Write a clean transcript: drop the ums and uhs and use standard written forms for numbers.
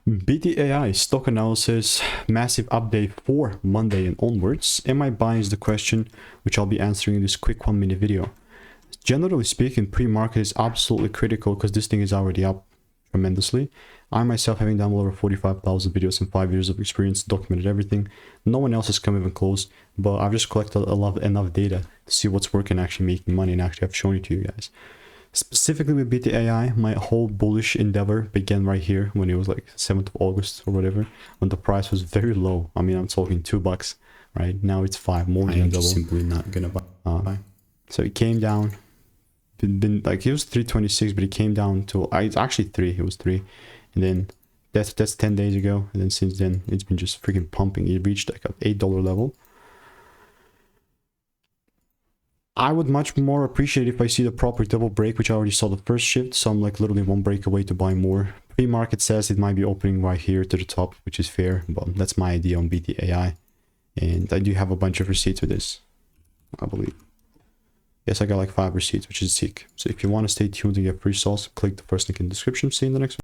BTAI stock analysis, massive update for Monday and onwards. Am I buying is the question, which I'll be answering in this quick 1-minute video. Generally speaking, pre-market is absolutely critical because this thing is already up tremendously. I myself, having done over 45,000 videos and 5 years of experience, documented everything. No one else has come even close, but I've just collected enough data to see what's working, actually making money, and actually I've shown it to you guys. Specifically with BTAI, my whole bullish endeavor began right here when it was like 7th of August or whatever, when the price was very low. I mean, I'm talking $2, right? Now it's 5, more than double. Simply not gonna buy. So it came down, like it was 326, but it came down to, it's actually 3, it was 3. And then that's 10 days ago. And then since then, it's been just freaking pumping. It reached like an $8 level. I would much more appreciate if I see the proper double break, which I already saw the first shift. So I'm like literally 1 break away to buy more. Pre-market says it might be opening right here to the top, which is fair, but that's my idea on BTAI. And I do have a bunch of receipts with this, I believe. Yes, I got like 5 receipts, which is sick. So if you want to stay tuned and get free sauce, click the first link in the description. See you in the next one.